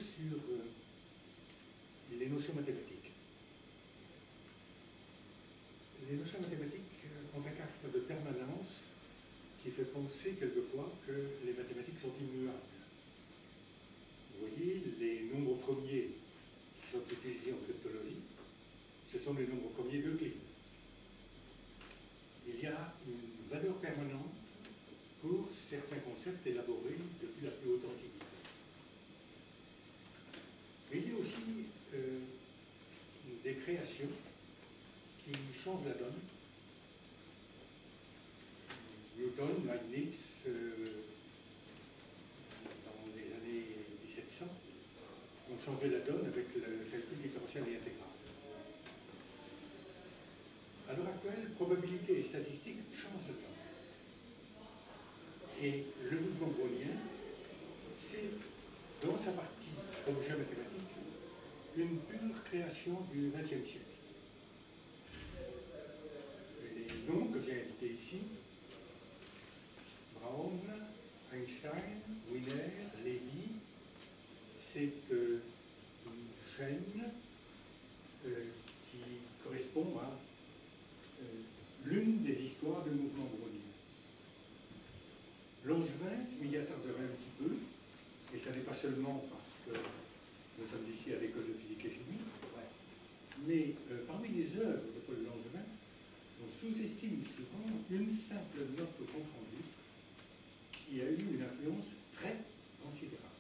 sur les notions mathématiques. Les notions mathématiques ont un caractère de permanence qui fait penser quelquefois que les mathématiques sont immuables. Vous voyez, les nombres premiers qui sont utilisés en cryptologie, ce sont les nombres premiers d'Euclide. Il y a une valeur permanente pour certains concepts élaborés depuis la plus haute antiquité. Mais il y a aussi des créations qui changent la donne. Newton, Leibniz, dans les années 1700, ont changé la donne avec le calcul différentiel et intégral. À l'heure actuelle, probabilité et statistique changent la donne. Et le mouvement brownien, c'est, dans sa partie objet mathématique, une pure création du XXe siècle. Les noms que j'ai indiqués ici, Brown, Einstein, Wiener, Lévy, c'est une chaîne qui correspond à l'une des histoires du mouvement brownien. Langevin, je m'y attarderai un petit peu, et ça n'est pas seulement parce que nous sommes ici à l'école de physique et chimie, mais parmi les œuvres de Paul Langevin, on sous-estime souvent une simple note au compte-rendu qui a eu une influence très considérable.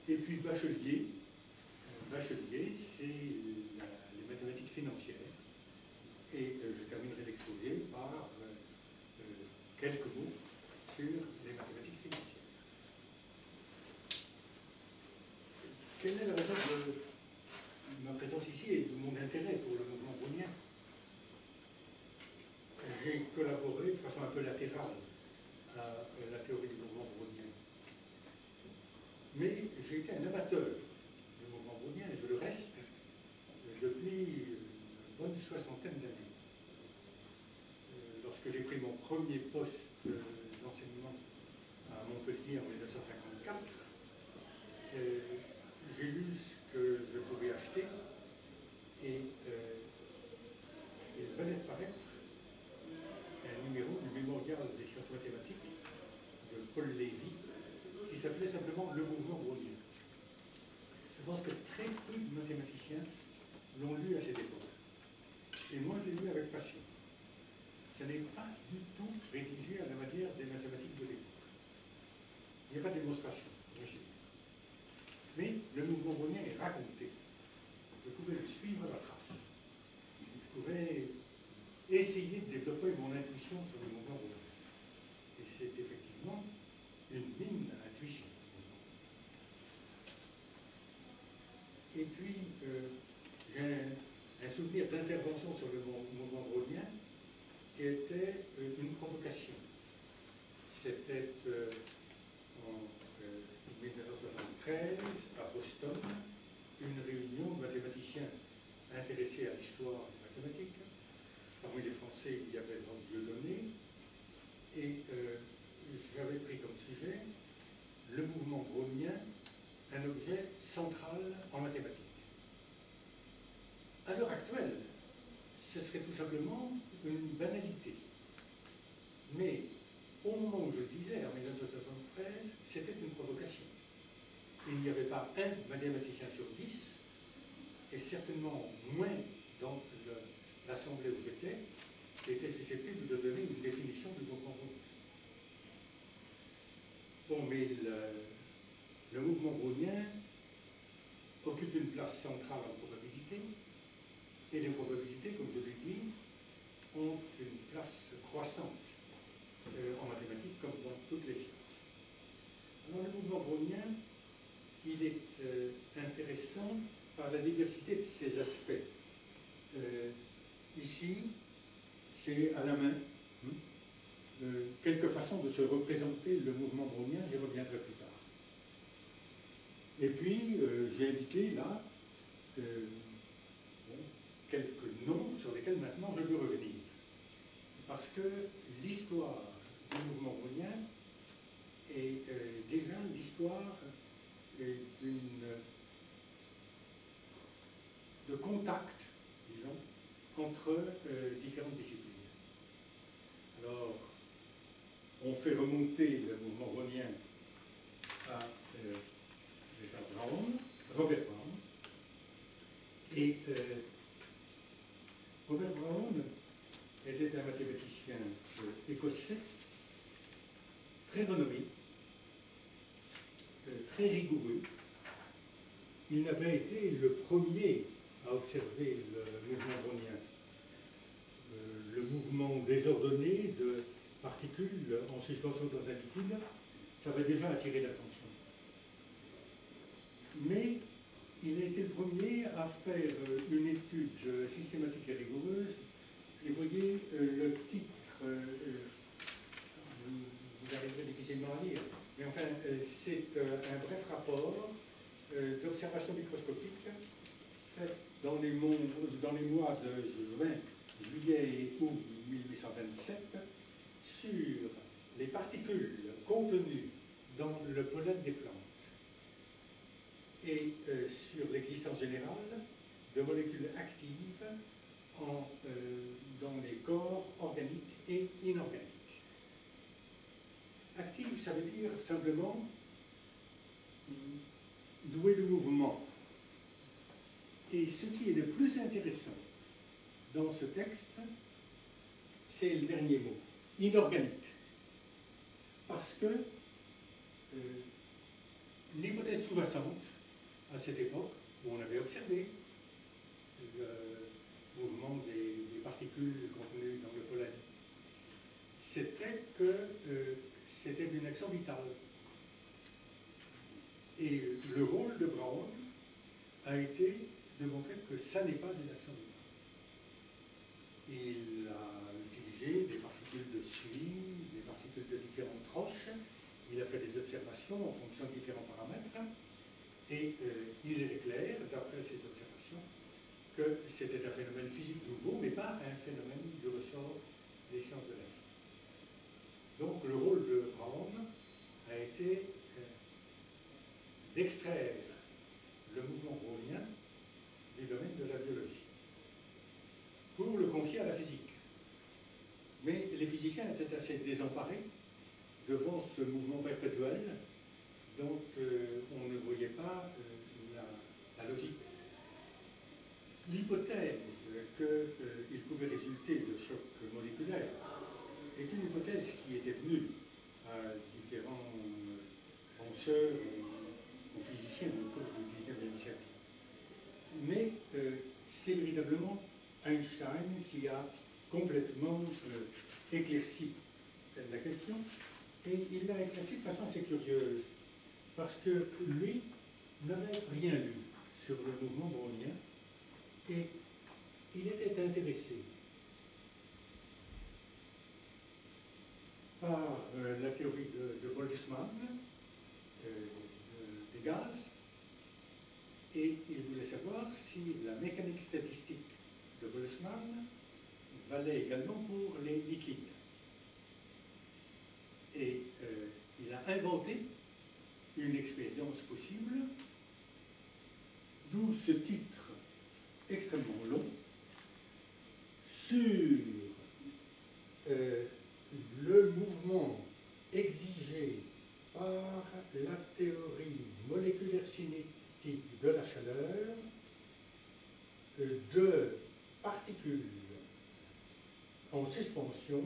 Et puis Bachelier, c'est les mathématiques financières. Et je terminerai l'exposé par quelques mots sur les mathématiques financières. Quelle est la raison de ma présence ici et de mon intérêt pour le mouvement brownien? J'ai collaboré de façon un peu latérale à la théorie du mouvement brownien. Mais j'ai été un amateur du mouvement brownien et je le reste depuis une bonne soixantaine d'années. Lorsque j'ai pris mon premier poste d'enseignement à Montpellier en 1954, j'ai lu ce que je pouvais acheter et il venait de paraître un numéro du Mémorial des sciences mathématiques de Paul Lévy qui s'appelait simplement Le mouvement brownien. Je pense que très peu de mathématiciens l'ont lu à cette époque. Et moi, je l'ai lu avec passion. Ce n'est pas du tout rédigé à la manière des mathématiques de l'époque. Il n'y a pas de démonstration, bien sûr. Mais le mouvement brownien est raconté. Je pouvais le suivre à la trace. Je pouvais essayer de développer mon intuition sur le mouvement brownien. Et c'est effectivement une mine d'intuition. Et puis, j'ai un souvenir d'intervention sur le mouvement brownien qui était une provocation. C'était en 1973, à Boston, une réunion de mathématiciens intéressés à l'histoire des mathématiques. Parmi les Français, il y avait Jean Dieudonné, et j'avais pris comme sujet le mouvement brownien, un objet central en mathématiques. À l'heure actuelle, ce serait tout simplement une banalité. Mais au moment où je le disais, en 1973, c'était une provocation. Il n'y avait pas un mathématicien sur 10, et certainement moins dans l'assemblée où j'étais, qui était susceptible de donner une définition du mouvement brownien. Bon, mais le mouvement brownien occupe une place centrale en probabilité, et les probabilités, comme je l'ai dit, ont une place croissante en mathématiques comme dans toutes les sciences. Alors le mouvement brownien, il est intéressant par la diversité de ses aspects. Ici, c'est à la main. Quelques façons de se représenter le mouvement brownien, j'y reviendrai plus tard. Et puis, j'ai indiqué là quelques noms sur lesquels maintenant je veux revenir. Parce que l'histoire du mouvement brownien est déjà l'histoire et de contact, disons, entre différentes disciplines. Alors, on fait remonter le mouvement brownien à Robert Brown. Et Robert Brown était un mathématicien écossais, très renommé, très rigoureux. Il n'a pas été le premier à observer le mouvement brownien. Le mouvement désordonné de particules en suspension dans un liquide, ça va déjà attirer l'attention. Mais il a été le premier à faire une étude systématique et rigoureuse. Et vous voyez le titre, vous arriverez difficilement à lire, mais enfin, c'est un bref rapport d'observation microscopique fait dans les mois de juillet et août 1827 sur les particules contenues dans le pollen des plantes et sur l'existence générale de molécules actives dans les corps organiques et inorganiques. Active, ça veut dire simplement doué de mouvement. Et ce qui est le plus intéressant dans ce texte, c'est le dernier mot, inorganique. Parce que l'hypothèse sous-jacente, à cette époque, où on avait observé le mouvement des particules contenues dans le pollen, c'était que c'était une action vitale. Et le rôle de Brown a été de montrer que ça n'est pas une action vitale. Il a utilisé des particules de suie, des particules de différentes roches, il a fait des observations en fonction de différents paramètres, et il est clair, d'après ces observations, que c'était un phénomène physique nouveau, mais pas un phénomène du ressort des sciences de la vie. Donc le rôle de Brown a été d'extraire le mouvement brownien du domaine de la biologie pour le confier à la physique. Mais les physiciens étaient assez désemparés devant ce mouvement perpétuel dont on ne voyait pas la logique. L'hypothèse qu'il pouvait résulter de chocs moléculaires est une hypothèse qui était venue à différents penseurs ou physiciens au cours du XIXe siècle. Mais c'est véritablement Einstein qui a complètement éclairci la question, et il l'a éclairci de façon assez curieuse, parce que lui n'avait rien lu sur le mouvement brownien, et il était intéressé par la théorie de Boltzmann des gaz, et il voulait savoir si la mécanique statistique de Boltzmann valait également pour les liquides. Et il a inventé une expérience possible, d'où ce titre extrêmement long sur le mouvement exigé par la théorie moléculaire cinétique de la chaleur de particules en suspension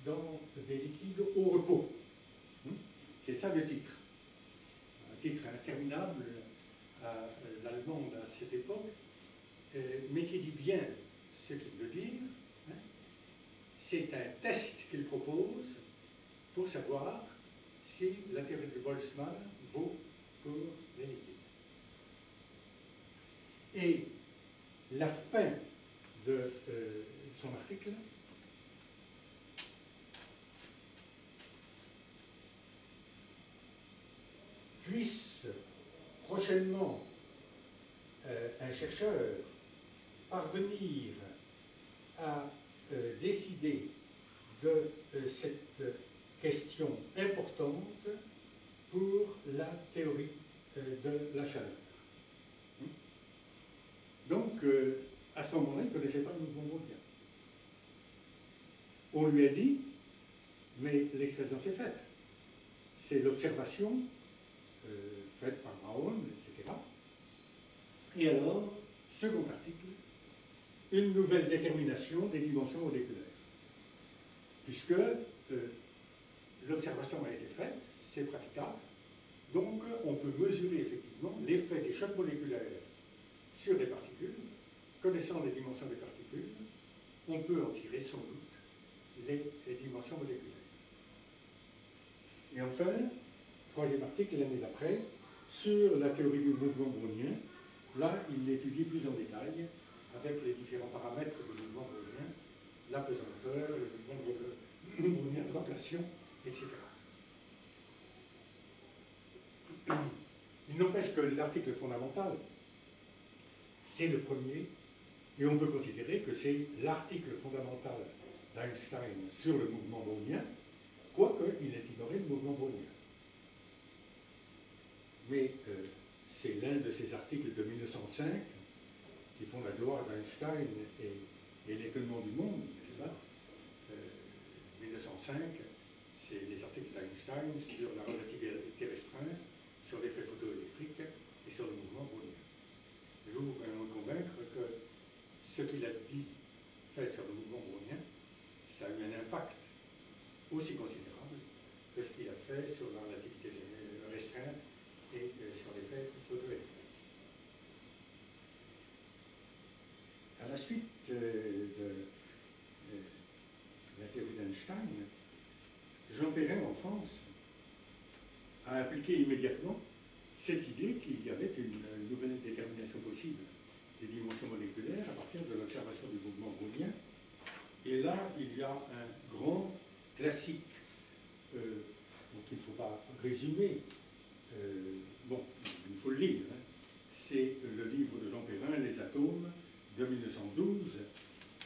dans des liquides au repos. C'est ça le titre. Un titre interminable à l'allemande à cette époque, mais qui dit bien ce qu'il veut dire. C'est un test qu'il propose pour savoir si la théorie de Boltzmann vaut pour les liquides. Et la fin de son article puisse prochainement un chercheur parvenir à décider de cette question importante pour la théorie de la chaleur. Donc, à ce moment-là, il ne connaissait pas le mouvement brownien. On lui a dit, mais l'expérience est faite. C'est l'observation faite par Brown, etc. Et alors, second article, une nouvelle détermination des dimensions moléculaires. Puisque l'observation a été faite, c'est praticable, donc on peut mesurer effectivement l'effet des chocs moléculaires sur des particules. Connaissant les dimensions des particules, on peut en tirer sans doute les dimensions moléculaires. Et enfin, troisième article l'année d'après, sur la théorie du mouvement brownien. Là, il l'étudie plus en détail avec les différents paramètres du mouvement brownien, la pesanteur, le mouvement brownien de rotation, etc. Il n'empêche que l'article fondamental, c'est le premier, et on peut considérer que c'est l'article fondamental d'Einstein sur le mouvement brownien, quoique il ait ignoré le mouvement brownien. Mais c'est l'un de ces articles de 1905 qui font la gloire d'Einstein et l'étonnement du monde, n'est-ce pas 1905, c'est les articles d'Einstein sur la relativité restreinte, sur l'effet photoélectrique et sur le mouvement brownien. Je veux vous convaincre que ce qu'il a dit, fait sur le mouvement brownien, ça a eu un impact aussi considérable que ce qu'il a fait sur la relativité restreinte et sur l'effet photoélectrique. À la suite de la théorie d'Einstein, Jean Perrin, en France, a appliqué immédiatement cette idée qu'il y avait une nouvelle détermination possible des dimensions moléculaires à partir de l'observation du mouvement brownien. Et là, il y a un grand classique, donc il ne faut pas résumer, bon, il faut le lire, hein. C'est le livre de Jean Perrin, Les atomes, de 1912,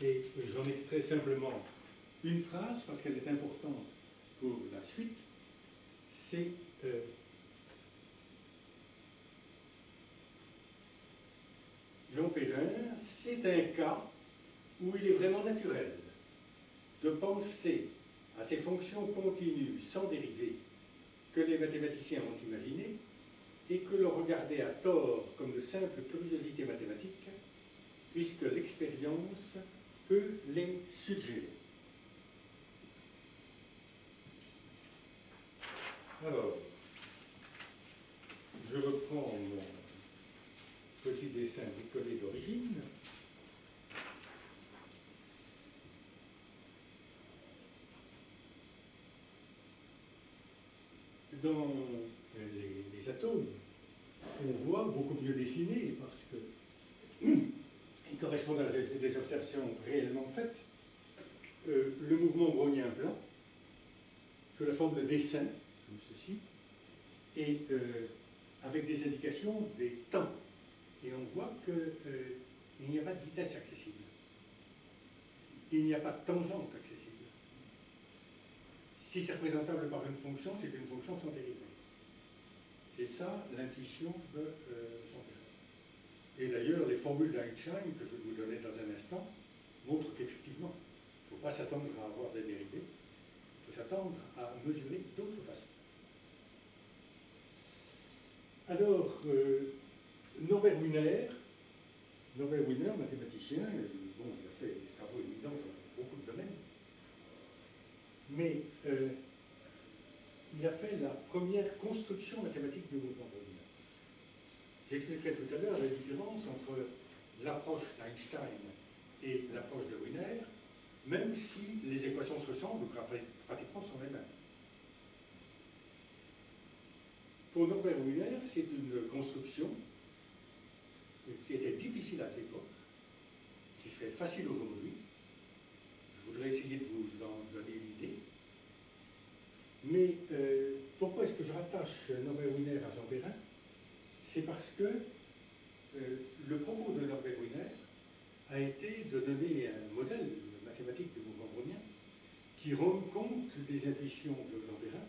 et j'en extrais simplement une phrase, parce qu'elle est importante pour la suite, c'est Jean Perrin, c'est un cas où il est vraiment naturel de penser à ces fonctions continues sans dérivées que les mathématiciens ont imaginées et que l'on regardait à tort comme de simples curiosités mathématiques, puisque l'expérience peut les suggérer. Alors, je reprends mon petit dessin bricolé d'origine. Dans les atomes, on voit beaucoup mieux dessinés parce qu'ils correspondent à des observations réellement faites. Le mouvement brownien blanc, sous la forme de dessins, comme ceci, et avec des indications des temps. Et on voit qu'il n'y a pas de vitesse accessible. Il n'y a pas de tangente accessible. Si c'est représentable par une fonction, c'est une fonction sans dérivée. C'est ça l'intuition de Jean Perrin. Et d'ailleurs, les formules d'Einstein, que je vais vous donner dans un instant, montrent qu'effectivement, il ne faut pas s'attendre à avoir des dérivés, il faut s'attendre à mesurer d'autres façons. Alors, Norbert Wiener, mathématicien, bon, il a fait des travaux éminents dans beaucoup de domaines, mais il a fait la première construction mathématique du mouvement brownien. J'expliquerai tout à l'heure la différence entre l'approche d'Einstein et l'approche de Wiener, même si les équations se ressemblent ou pratiquement sont les mêmes. Pour Norbert Wiener, c'est une construction qui était difficile à l'époque, qui serait facile aujourd'hui. Je voudrais essayer de vous en donner une idée. Mais pourquoi est-ce que je rattache Norbert Wiener à Jean Perrin? C'est parce que le propos de Norbert Wiener a été de donner un modèle mathématique du mouvement brownien qui rend compte des intuitions de Jean Perrin,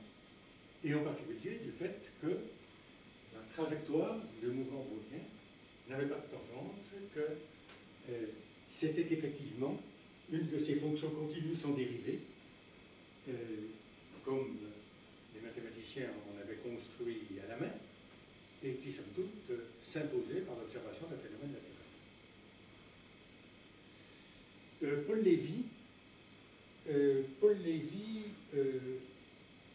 et en particulier du fait que la trajectoire du mouvement brownien n'avait pas de tangente, que c'était effectivement une de ces fonctions continues sans dérivée, comme les mathématiciens en avaient construit à la main, et qui, somme toute, s'imposait par l'observation d'un phénomène naturel. Paul Lévy,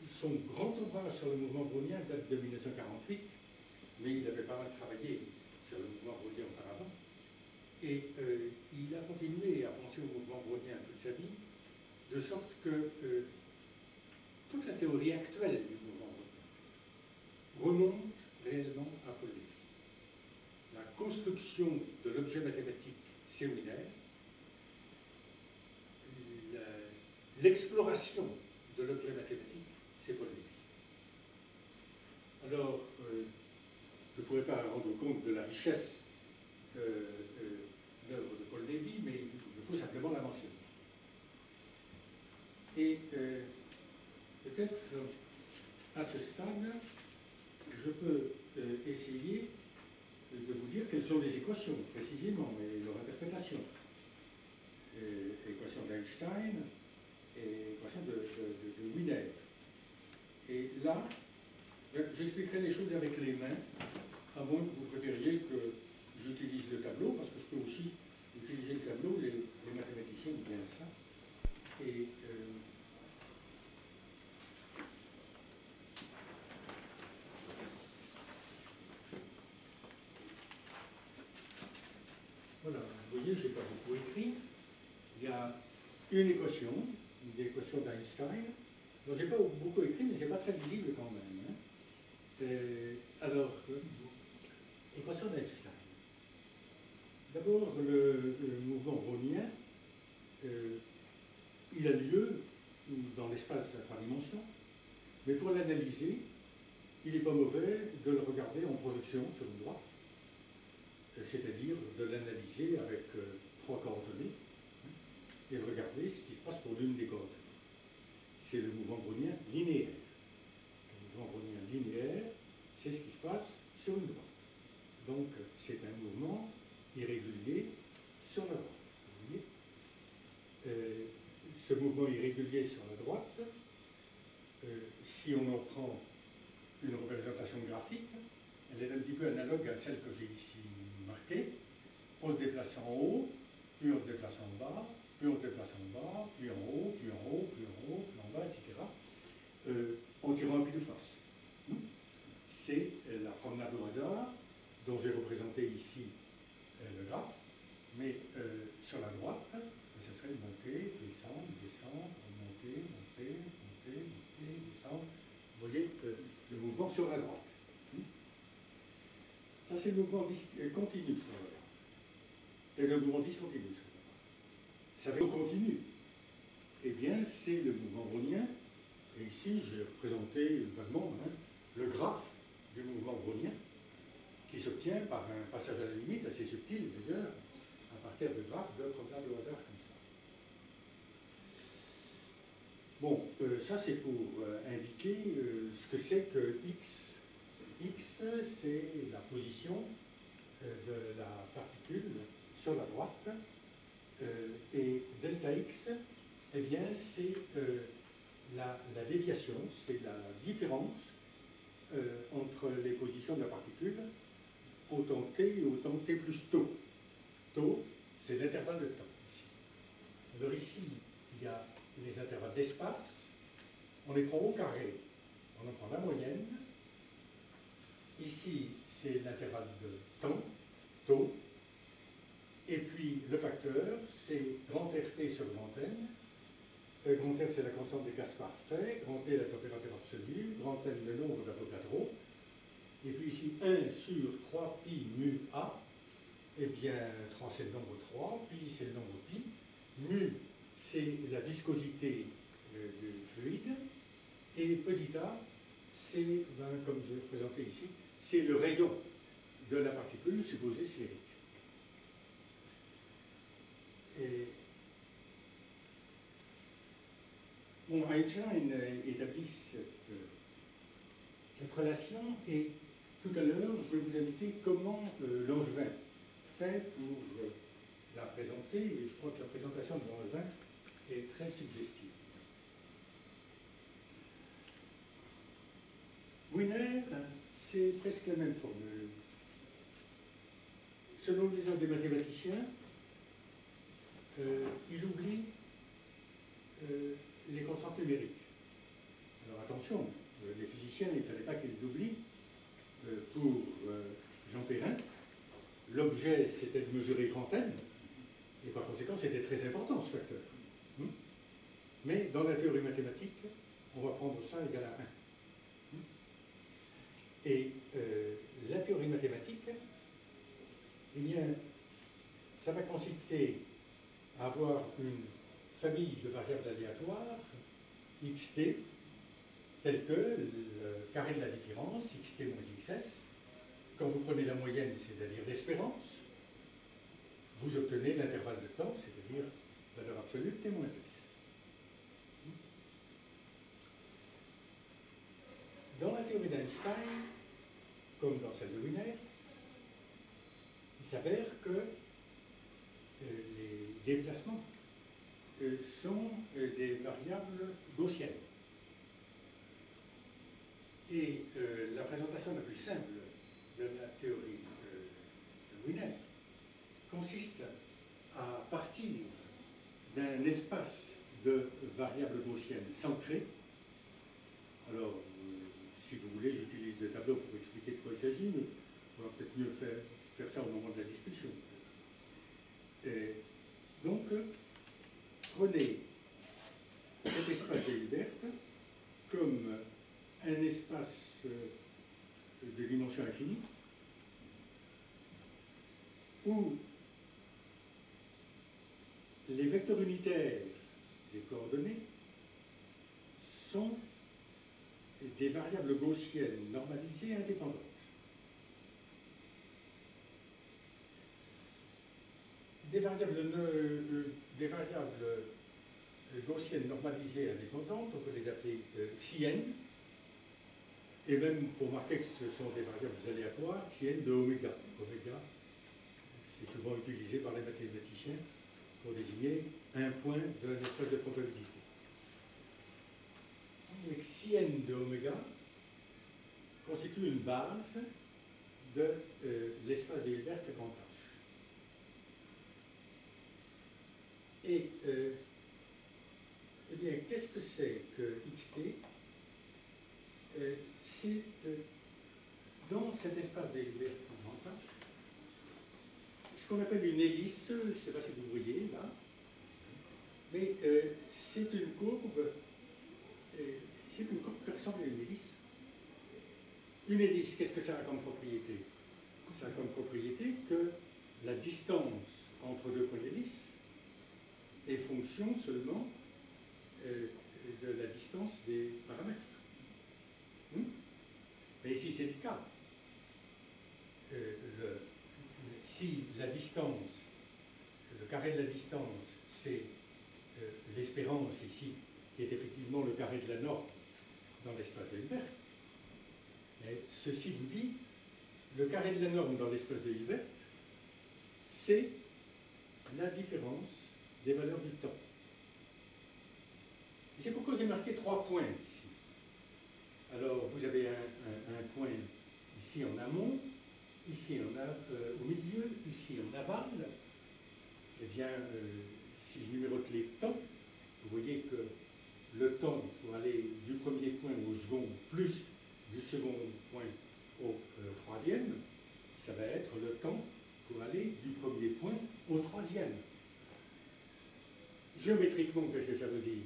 son grand ouvrage sur le mouvement brownien date de 1948, mais il avait pas mal travaillé sur le mouvement brownien auparavant, et il a continué à penser au mouvement brownien toute sa vie, de sorte que toute la théorie actuelle du mouvement brownien remonte réellement à Paul Lévy. La construction de l'objet mathématique, c'est Wiener. L'exploration de l'objet mathématique, c'est Paul Lévy. Alors, je ne pourrais pas rendre compte de la richesse de l'œuvre de Paul Lévy, mais il faut simplement la mentionner. Et peut-être à ce stade, je peux essayer de vous dire quelles sont les équations, précisément, et leur interprétation. Équation d'Einstein et équation de Wiener. Et là, j'expliquerai les choses avec les mains, à moins que vous préfériez que j'utilise le tableau, parce que je peux aussi utiliser le tableau, les mathématiciens aiment bien ça. Et voilà, vous voyez, je n'ai pas beaucoup écrit. Il y a une équation d'Einstein. Donc, je n'ai pas beaucoup écrit, mais ce n'est pas très visible quand même. Hein. Alors, équation d'Einstein. D'abord, le mouvement brownien, il a lieu dans l'espace à 3 dimensions, mais pour l'analyser, il n'est pas mauvais de le regarder en projection sur une droite, c'est-à-dire de l'analyser avec 3 coordonnées, et de regarder ce qui se passe pour l'une des coordonnées. C'est le mouvement brownien linéaire. Le mouvement brownien linéaire, c'est ce qui se passe sur une droite. Donc, c'est un mouvement irrégulier sur la droite. Vous voyez, ce mouvement irrégulier sur la droite, si on en prend une représentation graphique, elle est un petit peu analogue à celle que j'ai ici marquée. On se déplace en haut, puis on se déplace en bas, puis on se déplace en bas, puis en haut, puis en haut, puis en haut, puis en bas, etc. En tirant un pile de face. C'est la promenade au hasard, dont j'ai représenté ici le graphe, mais sur la droite, ce serait monter, descendre, descendre, monter, monter, monter, monter, descendre. Vous voyez le mouvement sur la droite. Ça, c'est le mouvement continu sur la droite. Et le mouvement discontinu sur la droite. Ça fait continu. Eh bien, c'est le mouvement brownien. Et ici, j'ai représenté vaguement le graphe du mouvement brownien, qui s'obtient par un passage à la limite assez subtil, d'ailleurs, à partir de graphes de promenade au hasard comme ça. Bon, ça c'est pour indiquer ce que c'est que x. X, c'est la position de la particule sur la droite, et delta x, eh bien, c'est la déviation, c'est la différence entre les positions de la particule au temps t et au temps t plus tau. Tau, c'est l'intervalle de temps, ici. Alors ici, il y a les intervalles d'espace, on les prend au carré, on en prend la moyenne. Ici, c'est l'intervalle de temps, tau, et puis le facteur, c'est grand RT sur grand N. Grand N, c'est la constante des Caspar fait, grand T, la température absolue, grand N, le nombre d'Avogadro, et puis ici, 1 sur 3 pi mu A, eh bien, 3 c'est le nombre 3, pi c'est le nombre pi, mu c'est la viscosité du fluide, et petit a, c'est, comme je l'ai présenté ici, c'est le rayon de la particule supposée sphérique. Et bon, Einstein établit cette relation, et tout à l'heure, je vais vous indiquer comment Langevin fait pour la présenter, et je crois que la présentation de Langevin est très suggestive. Wiener, c'est presque la même formule. Selon l'usage des mathématiciens, il oublie les constantes numériques. Alors attention, les physiciens, il ne fallait pas qu'ils l'oublient. Pour Jean Perrin, l'objet, c'était de mesurer grand N, et par conséquent, c'était très important, ce facteur. Mais dans la théorie mathématique, on va prendre ça égal à 1. Et la théorie mathématique, eh bien, ça va consister à avoir une famille de variables aléatoires, xt, telle que le carré de la différence, xt moins xs. Quand vous prenez la moyenne, c'est-à-dire l'espérance, vous obtenez l'intervalle de temps, c'est-à-dire valeur absolue de t moins s. Dans la théorie d'Einstein, comme dans celle de Wiener, il s'avère que les déplacements sont des variables gaussiennes. Et la présentation la plus simple de la théorie de Wiener consiste à partir d'un espace de variables gaussiennes centrées. Alors, si vous voulez, j'utilise le tableau pour expliquer de quoi il s'agit, mais on va peut-être mieux faire ça au moment de la discussion. Et donc, prenez cet espace de Hilbert comme un espace de dimension infinie où les vecteurs unitaires des coordonnées sont des variables gaussiennes normalisées indépendantes. Des variables gaussiennes normalisées indépendantes, on peut les appeler xi n, et même pour marquer que ce sont des variables aléatoires, xi n de oméga. Oméga, c'est souvent utilisé par les mathématiciens pour désigner un point de l'espace de probabilité. Et xi n de oméga constitue une base de l'espace de Hilbert grand H. Et eh bien, qu'est-ce que c'est que xt? C'est dans cet espace de Hilbert grand H ce qu'on appelle une hélice, je ne sais pas si vous voyez là, mais c'est une courbe qui ressemble à une hélice. Une hélice, qu'est-ce que ça a comme propriété? Ça a comme propriété que la distance entre deux points d'hélice est fonction seulement de la distance des paramètres. Mais ici c'est le cas. Si la distance, le carré de la distance, c'est l'espérance ici, qui est effectivement le carré de la norme dans l'espace de Hilbert, mais ceci vous dit, le carré de la norme dans l'espace de Hilbert, c'est la différence des valeurs du temps. Et c'est pourquoi j'ai marqué 3 points ici. Alors, vous avez un point ici en amont, ici au milieu, ici en aval. Eh bien, si je numérote les temps, vous voyez que le temps pour aller du premier point au second, plus du second point au troisième, ça va être le temps pour aller du premier point au troisième. Géométriquement, qu'est-ce que ça veut dire?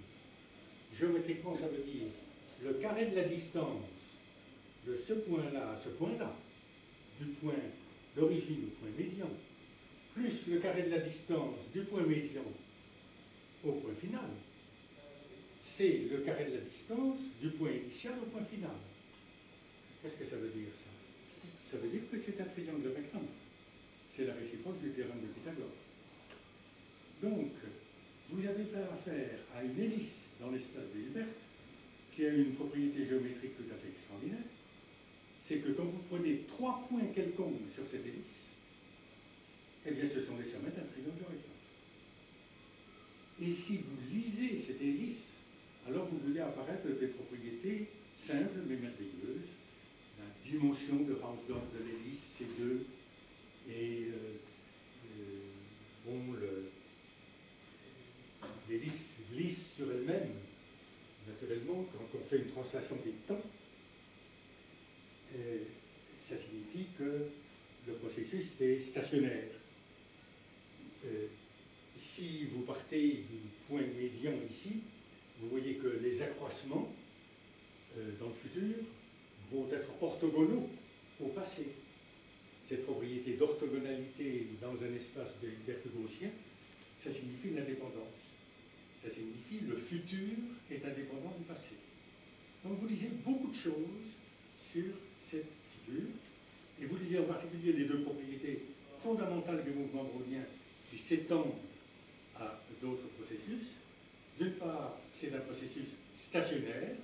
Géométriquement, ça veut dire le carré de la distance de ce point-là à ce point-là, du point d'origine au point médian, plus le carré de la distance du point médian au point final, c'est le carré de la distance du point initial au point final. Qu'est-ce que ça veut dire, ça? Ça veut dire que c'est un triangle rectangle. C'est la réciproque du théorème de Pythagore. Donc, vous avez affaire à une hélice dans l'espace de Hilbert qui a une propriété géométrique tout à fait extraordinaire, c'est que quand vous prenez 3 points quelconques sur cette hélice, eh bien ce sont les sommets d'un triangle rectangle. Et si vous lisez cette hélice, alors vous voyez apparaître des propriétés simples mais merveilleuses. La dimension de Hausdorff de l'hélice, c'est 2, et bon, l'hélice glisse sur elle-même. Naturellement, quand on fait une translation des temps, ça signifie que le processus est stationnaire. Si vous partez du point médian ici, vous voyez que les accroissements dans le futur vont être orthogonaux au passé. Cette propriété d'orthogonalité dans un espace de Hilbert-gaussien, ça signifie une indépendance. Ça signifie le futur est indépendant du passé. Donc vous lisez beaucoup de choses sur cette figure, et vous lisez en particulier les 2 propriétés fondamentales du mouvement brownien qui s'étendent à d'autres processus. D'une part, c'est un processus stationnaire.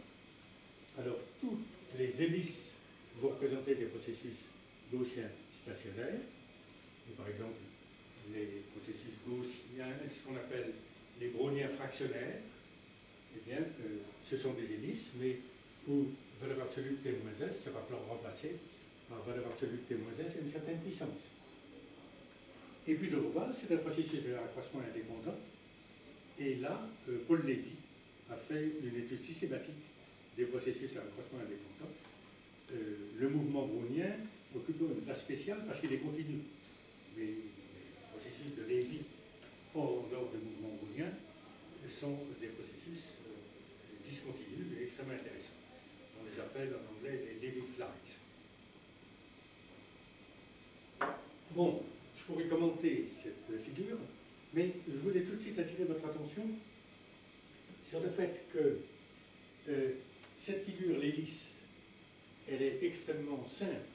Alors, toutes les hélices vont représenter des processus gaussiens stationnaires. Et par exemple, les processus gaussiens, ce qu'on appelle les browniens fractionnaires, eh bien, ce sont des hélices, mais où valeur absolue de T-S sera remplacée par valeur absolue de T-S et une certaine puissance. Et puis d'autre part, c'est un processus d'accroissement indépendant. Et là, Paul Lévy a fait une étude systématique des processus à accroissement indépendant. Le mouvement brownien occupe une place spéciale parce qu'il est continu. Mais les processus de Lévy hors du mouvement brownien sont des processus discontinus et extrêmement intéressants. On les appelle en anglais les Lévy flights. Bon, je pourrais commenter cette figure, mais je voulais tout de suite attirer votre attention sur le fait que cette figure, l'hélice, elle est extrêmement simple.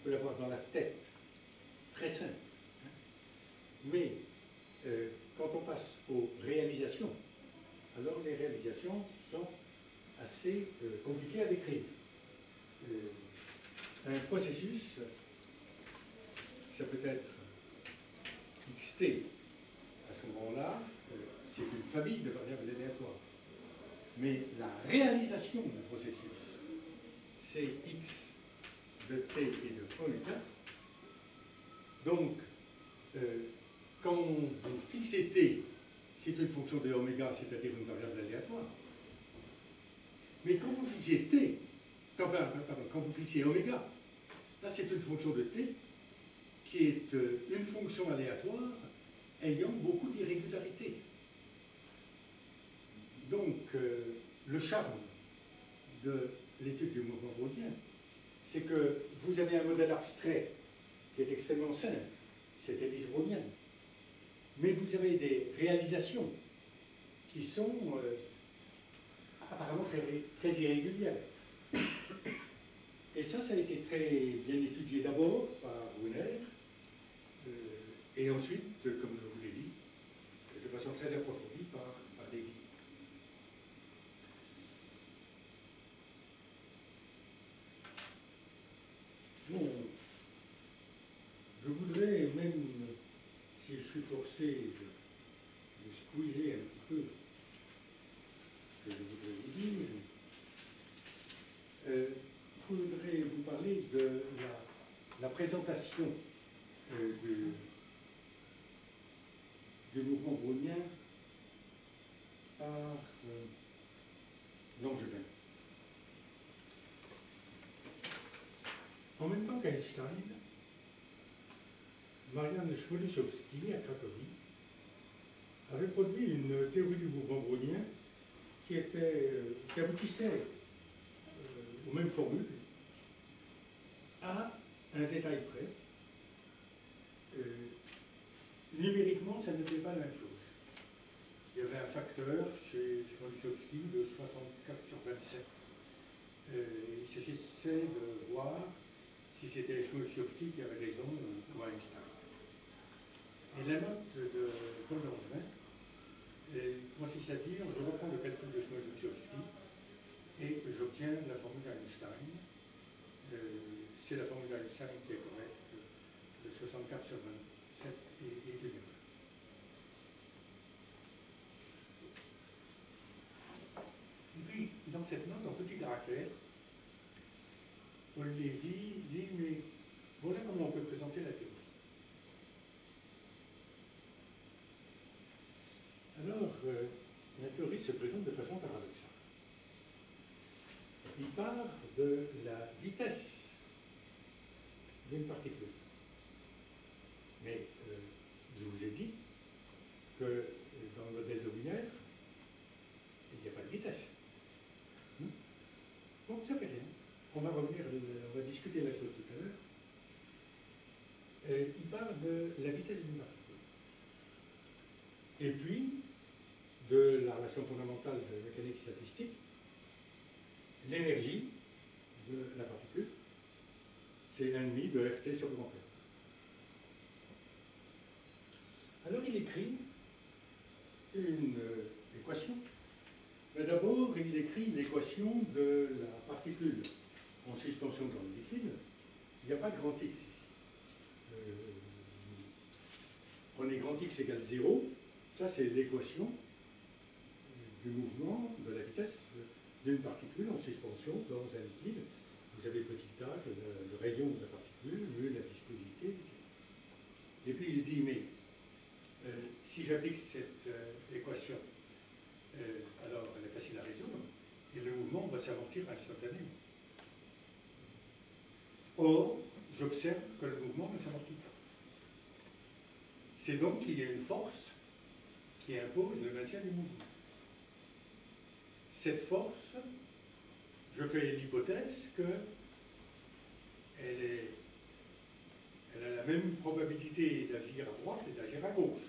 On peut la voir dans la tête, très simple. Mais quand on passe aux réalisations, alors les réalisations sont assez compliquées à décrire. Un processus, ça peut être xt à ce moment-là, c'est une famille de variables aléatoires. Mais la réalisation d'un processus, c'est x de t et de oméga. Donc, quand vous fixez t, c'est une fonction de oméga, c'est-à-dire une variable aléatoire. Mais quand vous fixez t, quand vous fixez oméga, là c'est une fonction de t qui est une fonction aléatoire ayant beaucoup d'irrégularités. Donc, le charme de l'étude du mouvement brownien, c'est que vous avez un modèle abstrait qui est extrêmement simple, c'est l'hélice brownienne, mais vous avez des réalisations qui sont apparemment très irrégulières. Et ça a été très bien étudié d'abord par Brunner, et ensuite, comme je vous l'ai dit, de façon très approfondie par Lévy. Bon, je voudrais, même si je suis forcé de squeezer un petit peu ce que je voudrais vous dire, je voudrais vous parler de la présentation du mouvement brownien par Langevin. En même temps qu'Einstein, Marian Chmieluchowski, à Cracovie, avait produit une théorie du mouvement brownien qui aboutissait aux mêmes formules, à un détail près. Numériquement, ça n'était pas la même chose. Il y avait un facteur chez Chmieluchowski de 64 sur 27. Il s'agissait de voir si c'était Chmieluchowski qui avait raison ou Einstein. Et la note de Paul Langevin consiste à dire, je reprends le calcul de Chmieluchowski et j'obtiens la formule d'Einstein. c'est la formule d'Einstein qui est correcte, le 64 sur 27 est une erreur. Et puis, dans cette note, en petit caractère, Paul Lévy dit, mais voilà comment on peut présenter la théorie. Alors, la théorie se présente de façon paradoxale. Il part de la vitesse d'une particule. Mais je vous ai dit que dans le modèle de Wiener, il n'y a pas de vitesse. Donc ça fait rien. On va revenir, on va discuter la chose tout à l'heure. Il part de la vitesse d'une particule. Et puis, de la relation fondamentale de la mécanique statistique, l'énergie de la particule, c'est 1,5 de RT sur grand R. Alors il écrit une équation. Mais d'abord, il écrit l'équation de la particule en suspension dans le liquide. Il n'y a pas de grand X ici. Prenez grand X égale 0, ça c'est l'équation du mouvement de la vitesse d'une particule en suspension dans un liquide. Vous avez petit a, le rayon de la particule, mu, la viscosité, etc. Et puis il dit, mais si j'applique cette équation, alors elle est facile à résoudre, et le mouvement va s'amortir instantanément. Or, j'observe que le mouvement ne s'amortit pas. C'est donc qu'il y a une force qui impose le maintien du mouvement. Cette force, je fais l'hypothèse qu'elle a la même probabilité d'agir à droite et d'agir à gauche.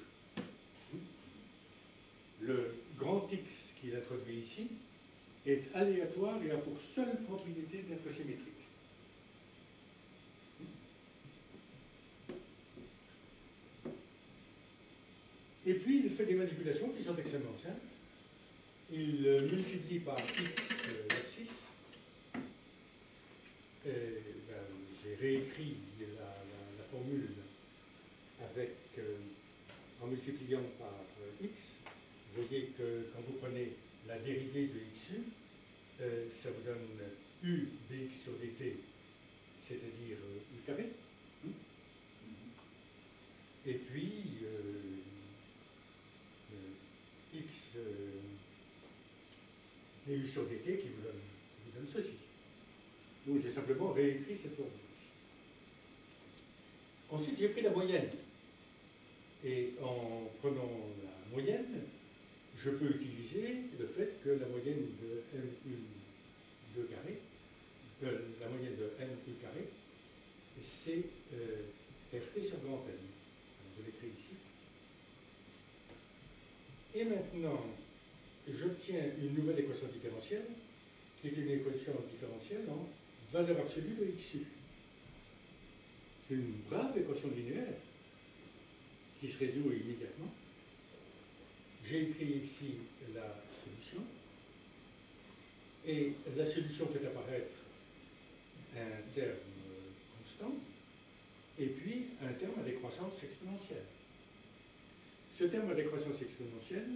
Le grand X qu'il introduit ici est aléatoire et a pour seule propriété d'être symétrique. Et puis, il fait des manipulations qui sont extrêmement simples. Il multiplie par x l'abscisse. J'ai réécrit la formule avec, en multipliant par x. Vous voyez que quand vous prenez la dérivée de xu, ça vous donne u dx sur dt, c'est-à-dire u carré. Et puis, x du sur dt qui vous donne ceci. Donc j'ai simplement réécrit cette formule. Ensuite, j'ai pris la moyenne. Et en prenant la moyenne, je peux utiliser le fait que la moyenne de mu2 carré, la moyenne de mu carré, c'est rt sur grand N. Je l'écris ici. Et maintenant, j'obtiens une nouvelle équation différentielle, qui est une équation différentielle en valeur absolue de xu. C'est une brave équation linéaire qui se résout immédiatement. J'ai écrit ici la solution. Et la solution fait apparaître un terme constant et puis un terme à décroissance exponentielle. Ce terme à décroissance exponentielle,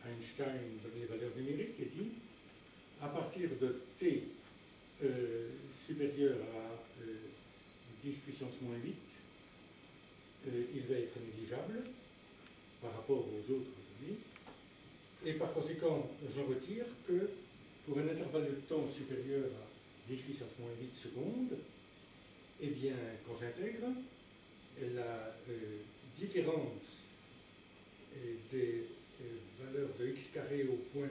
Einstein donne les valeurs numériques et dit à partir de t supérieur à 10 puissance moins 8, il va être négligeable par rapport aux autres données. Et par conséquent, j'en retire que pour un intervalle de temps supérieur à 10 puissance moins 8 secondes, eh bien, quand j'intègre, la différence des valeurs de x carré au point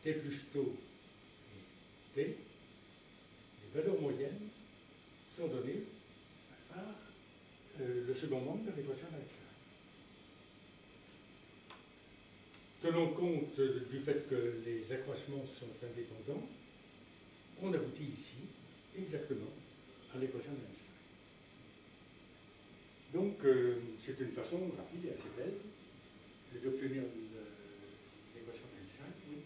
t plus tau et t, les valeurs moyennes sont données par le second membre de l'équation d'Einstein. Tenant compte du fait que les accroissements sont indépendants, on aboutit ici exactement à l'équation d'Einstein. Donc, c'est une façon rapide et assez belle d'obtenir l'équation d'Einstein. Oui.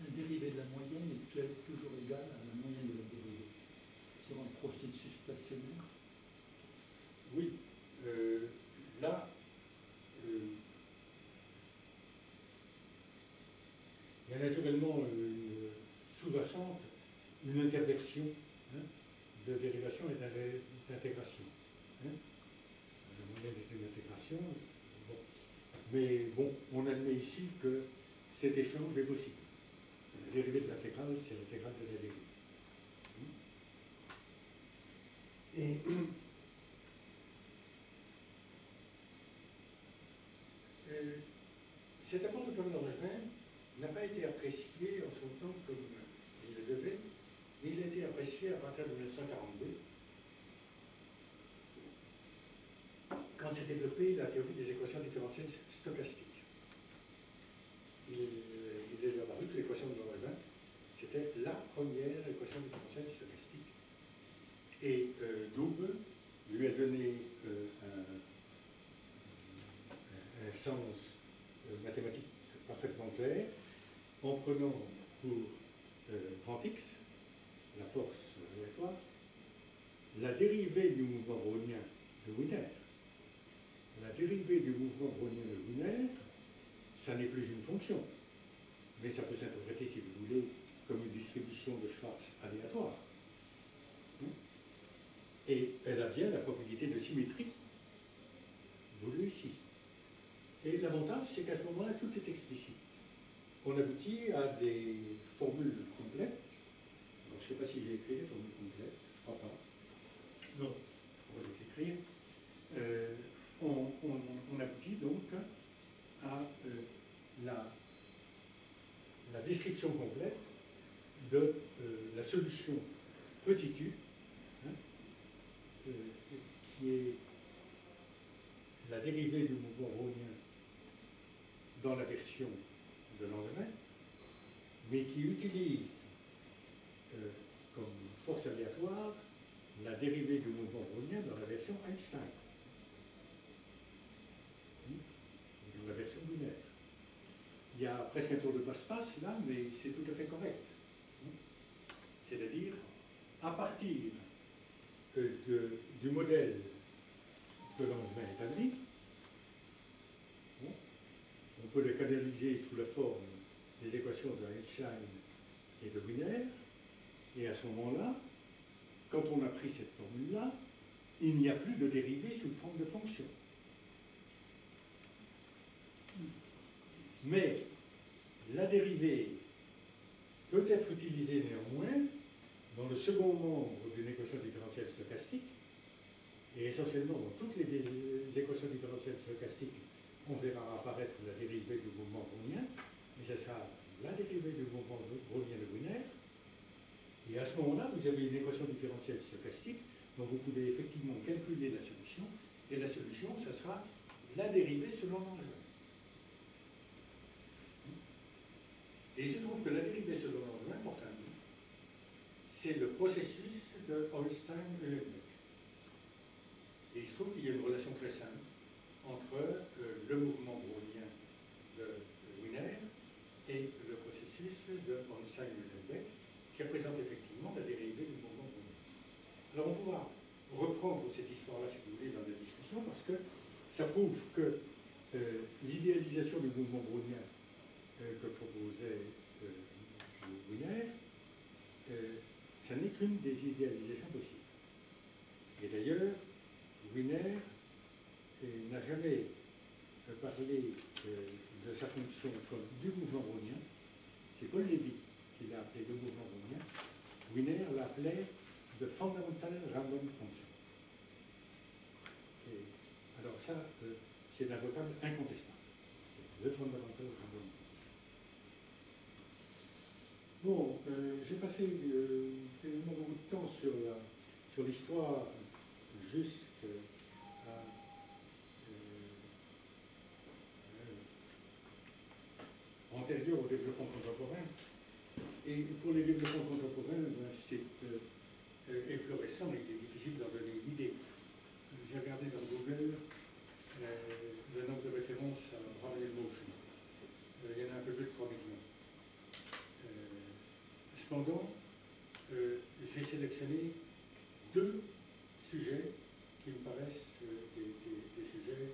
La dérivée de la moyenne est toujours égale à la moyenne de la dérivée. sur un processus stationnaire? Oui. Là, il y a naturellement une sous-jacente, une interversion, hein, de dérivation et d'intégration. Hein. Le modèle est une intégration. Bon. Mais bon, on admet ici que cet échange est possible. La dérivée de l'intégrale, c'est l'intégrale de la dérivée. Et cet apport de Paul-Langevin n'a pas été apprécié en son temps comme il le devait, mais il a été apprécié à partir de 1942, quand s'est développée la théorie des équations différentielles stochastiques. Il est apparu que l'équation de Langevin, c'était la première équation différentielle stochastique. Et Double lui a donné un sens mathématique parfaitement clair, en prenant pour grand X, la force aléatoire, la dérivée du mouvement brownien de Wiener. La dérivée du mouvement brownien de Wiener, ça n'est plus une fonction, mais ça peut s'interpréter, si vous voulez, comme une distribution de Schwarz aléatoire. Et elle a bien la propriété de symétrie, voulue ici. Et l'avantage, c'est qu'à ce moment-là, tout est explicite. On aboutit à des formules complètes. Alors, je ne sais pas si j'ai écrit les formules complètes, je ne crois pas. Non, on va les écrire. On aboutit donc à la description complète de la solution petit u, hein, qui est la dérivée du mouvement brownien dans la version de Langevin, mais qui utilise comme force aléatoire la dérivée du mouvement brownien dans la version Einstein, dans la version binaire. Il y a presque un tour de passe-passe là, mais c'est tout à fait correct. C'est-à-dire, à partir du modèle que Langevin établit, on peut le canaliser sous la forme des équations de Einstein et de Wiener, et à ce moment-là, quand on a pris cette formule-là, il n'y a plus de dérivée sous forme de fonction. Mais la dérivée peut être utilisée néanmoins dans le second membre d'une équation différentielle stochastique, et essentiellement dans toutes les équations différentielles stochastiques, on verra apparaître la dérivée du mouvement brownien, mais ce sera la dérivée du mouvement brownien de Wiener. Et à ce moment-là, vous avez une équation différentielle stochastique dont vous pouvez effectivement calculer la solution, et la solution, ce sera la dérivée selon Langevin. Et il se trouve que la dérivée selon Langevin porte un nom. C'est le processus de Holstein-Uhlenbeck. Et il se trouve qu'il y a une relation très simple entre le mouvement brownien de Wiener et le processus de Holstein-Uhlenbeck, qui représente effectivement la dérivée du mouvement brownien. Alors on pourra reprendre cette histoire-là, si vous voulez, dans la discussion, parce que ça prouve que l'idéalisation du mouvement brownien que proposait Wiener, ça n'est qu'une des idéalisations possibles. Et d'ailleurs, Wiener n'a jamais parlé de sa fonction comme du mouvement brownien. C'est Paul Lévy qui l'a appelé le mouvement brownien. Wiener l'appelait de fundamental random function. Et alors ça, c'est un vocable incontestable. C'est le fundamental random function. Bon, j'ai passé finalement beaucoup de temps sur l'histoire jusqu'à antérieure au développement contemporain. Et pour les développements contemporains, ben, c'est efflorescent, il est difficile d'en donner une idée. J'ai regardé dans Google le nombre de références à Brownian Motion. Il y en a un peu plus de 3 millions. Cependant, j'ai sélectionné deux sujets qui me paraissent des sujets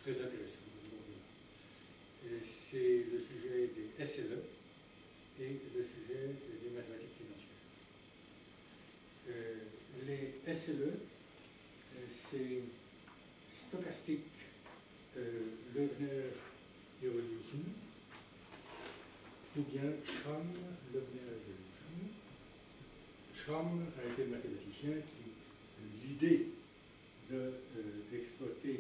très intéressants. C'est le sujet des SLE et le sujet des mathématiques financières. Les SLE, c'est Stochastic Loebner Evolution, ou bien Schramm Loebner Evolution. Schramm a été le mathématicien qui, l'idée d'exploiter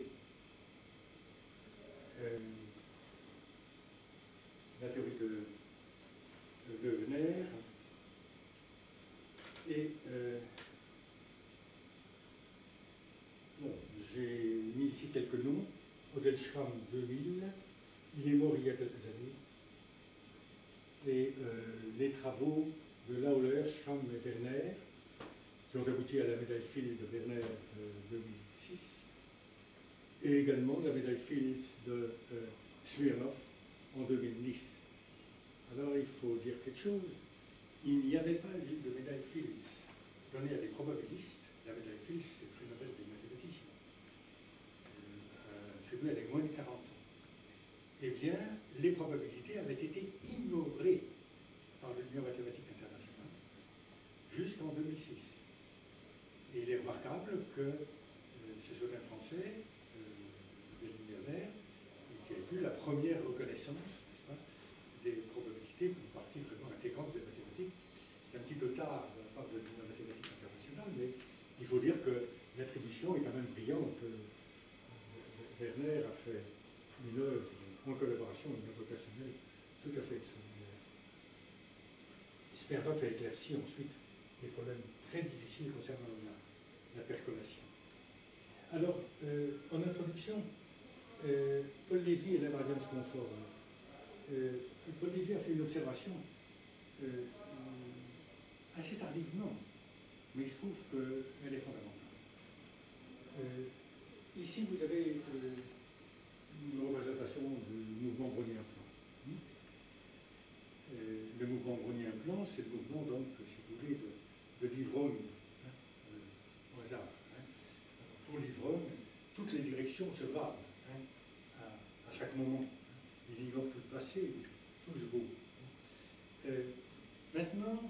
la théorie de Loebner et bon, j'ai mis ici quelques noms. Odell Schramm 2000, il est mort il y a quelques années. Et les travaux de Lauler, Schramm et Werner, qui ont abouti à la médaille Fields de Werner 2006, et également la médaille Fields de Smirnov en 2010. Alors il faut dire quelque chose. Il n'y avait pas eu de médaille Fields donnée à des probabilistes. La médaille Fields, c'est le prix Nobel des mathématiciens, attribuée à des moins de 40 ans. Eh bien, les probabilités avaient été ignorées par l'Union mathématique internationale jusqu'en 2006. Et il est remarquable que ce soit un Français, Werner, qui a eu la première reconnaissance, n'est-ce pas, des probabilités comme partie vraiment intégrante des mathématiques. C'est un petit peu tard de la part de l'Union mathématique internationale, mais il faut dire que l'attribution est quand même brillante. Werner a fait une œuvre en collaboration, une œuvre personnelle tout à fait extraordinaire. Smirnov a éclairci ensuite des problèmes très difficiles concernant la percolation. Alors, en introduction, Paul Lévy et l'invariance conforme. Paul Lévy a fait une observation assez tardivement, mais il se trouve qu'elle est fondamentale. Ici, vous avez une représentation du mouvement brownien plan. Le mouvement brownien plan, c'est le mouvement, donc, si vous voulez, de Livrone, au hasard. Pour Livrone, toutes les directions se valent à chaque moment. Il ignore tout le passé, tout se beau. Maintenant,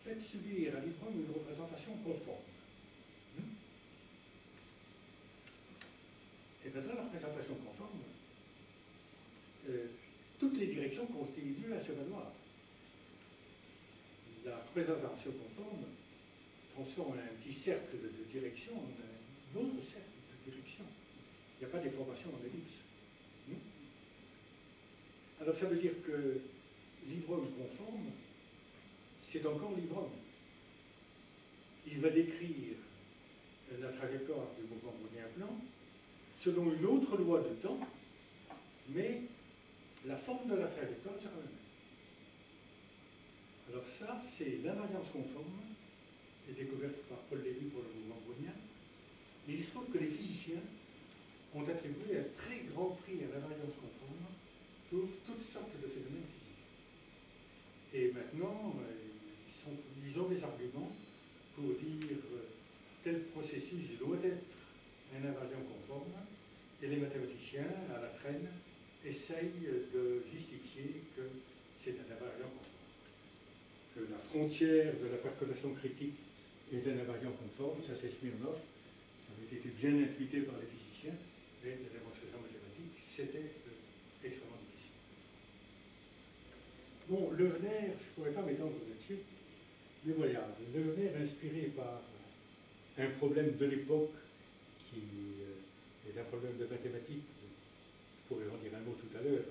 faites subir à Livrone une représentation conforme. Et maintenant, la représentation conforme, toutes les directions continuent à se valoir. La représentation conforme transforme un petit cercle de direction en un autre cercle de direction. Il n'y a pas de déformation en ellipse. Alors ça veut dire que Livrone conforme, c'est encore Livrone. Il va décrire la trajectoire du mouvement brownien plan selon une autre loi de temps, mais la forme de la trajectoire sera la même. Alors ça, c'est l'invariance conforme, qui est découverte par Paul Lévy pour le mouvement brownien. Et il se trouve que les physiciens ont attribué un très grand prix à l'invariance conforme pour toutes sortes de phénomènes physiques. Et maintenant, ils ont des arguments pour dire tel processus doit être un invariant conforme, et les mathématiciens, à la traîne, essayent de justifier que c'est un invariant conforme. Que la frontière de la percolation critique est un invariant conforme, ça c'est Smirnov, ça avait été bien intuité par les physiciens, mais la démonstration mathématique, c'était extrêmement difficile. Bon, Loebner, je ne pourrais pas m'étendre là-dessus, mais voilà, Loebner inspiré par un problème de l'époque qui est un problème de mathématiques, je pourrais en dire un mot tout à l'heure.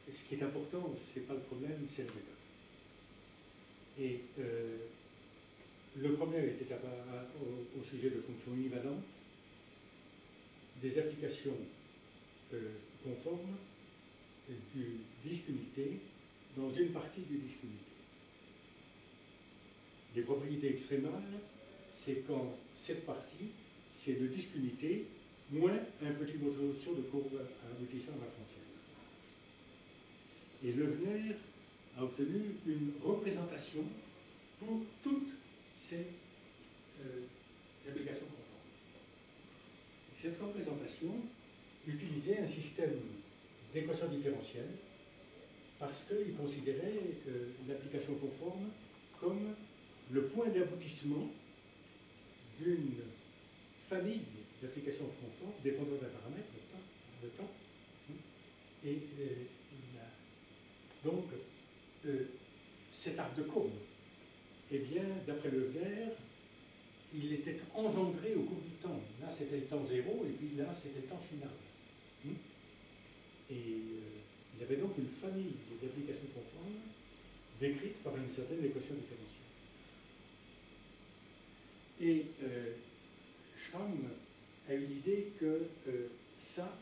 Ce qui est important, ce n'est pas le problème, c'est la méthode. Et le problème était au sujet de fonctions univalentes, des applications conformes du disque unité dans une partie du disque unité. Les propriétés extrémales, c'est quand cette partie, c'est le disque unité moins un petit morceau de courbe aboutissant à la frontière. Et Loebner a obtenu une représentation pour toutes c'est l'application conforme. Cette représentation utilisait un système d'équation différentielle parce qu'il considérait l'application conforme comme le point d'aboutissement d'une famille d'applications conformes dépendant d'un paramètre, le temps. Et donc, cet arc de courbe, eh bien, d'après Loeffler, il était engendré au cours du temps. Là, c'était le temps zéro, et puis là, c'était le temps final. Et il y avait donc une famille d'applications conformes décrites par une certaine équation différentielle. Et Schramm a eu l'idée que ça,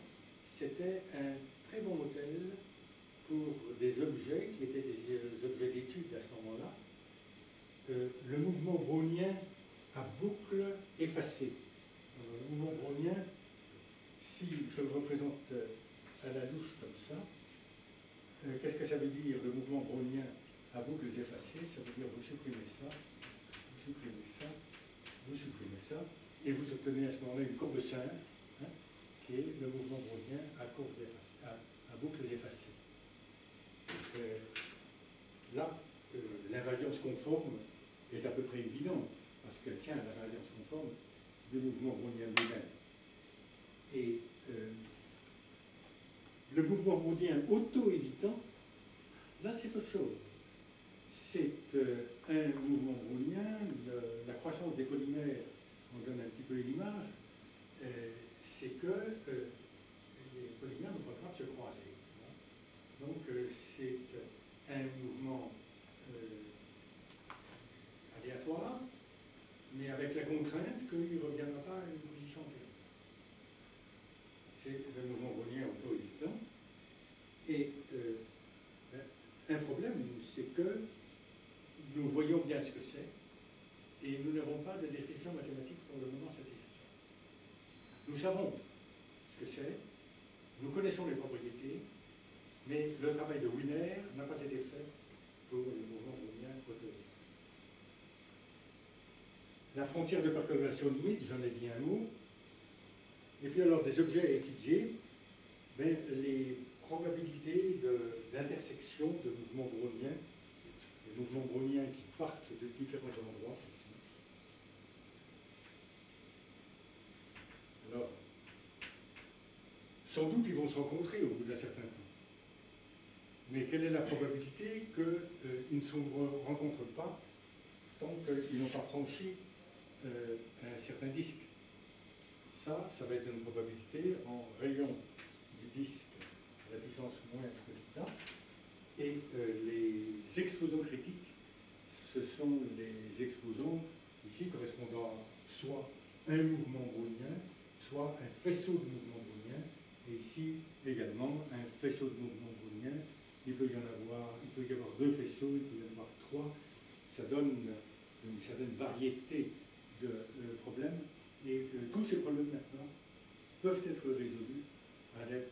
c'était un très bon modèle pour des objets qui étaient des objets d'étude à ce moment-là. Le mouvement brownien à boucle effacée. Alors, le mouvement brownien, si je le représente à la louche comme ça, qu'est-ce que ça veut dire, le mouvement brownien à boucles effacées? Ça veut dire vous supprimez ça, vous supprimez ça, vous supprimez ça, et vous obtenez à ce moment-là une courbe simple, hein, qui est le mouvement brownien à boucles effacées. Là, l'invariance conforme est à peu près évidente, parce qu'elle tient à l'invariance conforme du mouvement brownien lui-même. Et le mouvement brownien auto-évitant, là c'est autre chose. C'est un mouvement brownien, la croissance des polymères en donne un petit peu l'image, c'est que les polymères ne peuvent pas se croiser. Donc c'est un mouvement aléatoire, mais avec la contrainte qu'il ne reviendra pas à une position antérieure. C'est le mouvement brownien auto-évitant. Et un problème, c'est que nous voyons bien ce que c'est, et nous n'avons pas de description mathématique pour le moment satisfaisante. Nous savons ce que c'est, nous connaissons les propriétés, mais le travail de Wiener n'a pas été fait pour le mouvement brownien auto-évitant. La frontière de perturbation limite, j'en ai dit un mot. Et puis alors, des objets à étudier, ben, les probabilités d'intersection de mouvements browniens, des mouvements browniens qui partent de différents endroits. Alors, sans doute ils vont se rencontrer au bout d'un certain temps. Mais quelle est la probabilité qu'ils ne se rencontrent pas tant qu'ils n'ont pas franchi un certain disque? Ça va être une probabilité en rayon du disque à la puissance moins petit a. Et les exposants critiques, ce sont les exposants ici correspondant à soit un mouvement brownien, soit un faisceau de mouvements browniens, et ici également un faisceau de mouvements browniens. Il peut y avoir deux faisceaux, il peut y en avoir trois. Ça donne une certaine variété de problèmes. Et tous ces problèmes maintenant peuvent être résolus avec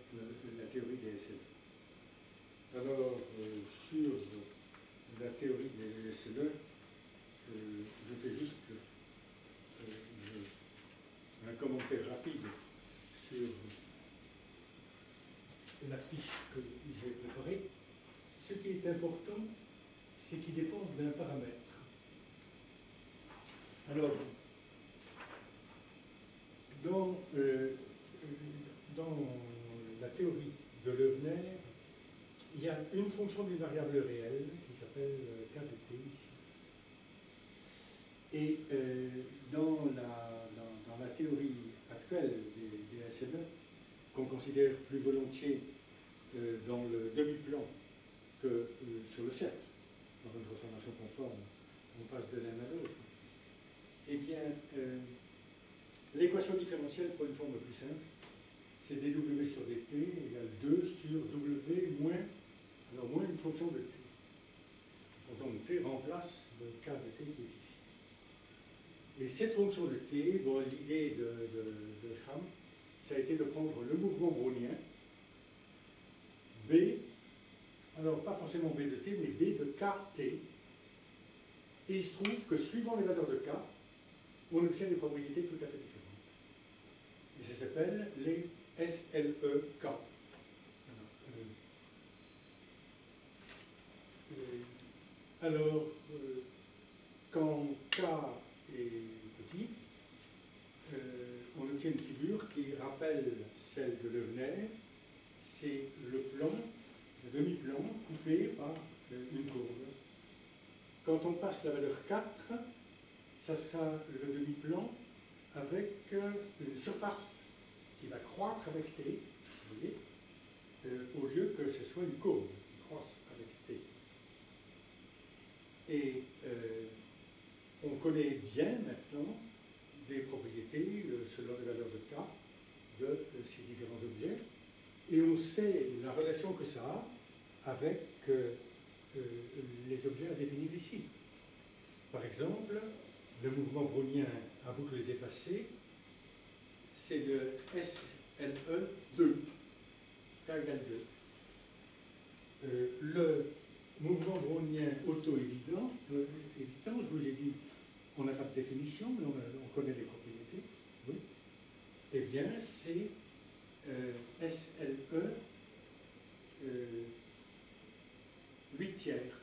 la théorie des SLE. Alors, sur la théorie des SLE, je fais juste un commentaire rapide sur la fiche que j'ai préparée. Ce qui est important, c'est qu'il dépend d'un paramètre. Alors, dans la théorie de Loeffler, il y a une fonction d'une variable réelle qui s'appelle k de t ici. Et dans la théorie actuelle des SLE, qu'on considère plus volontiers dans le demi-plan que sur le cercle, dans une transformation conforme, on passe de l'un à l'autre, eh bien, l'équation différentielle pour une forme plus simple, c'est dw sur dt égale 2 sur w moins, alors moins une fonction de t. La fonction de t remplace le k de t qui est ici. Et cette fonction de t, bon, l'idée de Schramm, ça a été de prendre le mouvement brownien, B, alors pas forcément B de t, mais B de kt, Et il se trouve que suivant les valeurs de K, on obtient des propriétés tout à fait différentes. Et ça s'appelle les SLEK. Alors, quand K est petit, on obtient une figure qui rappelle celle de Loebner. C'est le plan, le demi-plan, coupé par une courbe. Quand on passe la valeur 4, ça sera le demi-plan avec une surface qui va croître avec T, vous voyez, au lieu que ce soit une courbe qui croisse avec T. Et on connaît bien maintenant des propriétés selon les valeurs de K de ces différents objets, et on sait la relation que ça a avec les objets à définir ici. Par exemple, le mouvement brownien à boucles effacées, c'est le SLE2, K égale 2. Le mouvement brownien auto-évident, je vous ai dit, on n'a pas de définition, mais on connaît les propriétés. Oui. Eh bien, c'est SLE 8 tiers.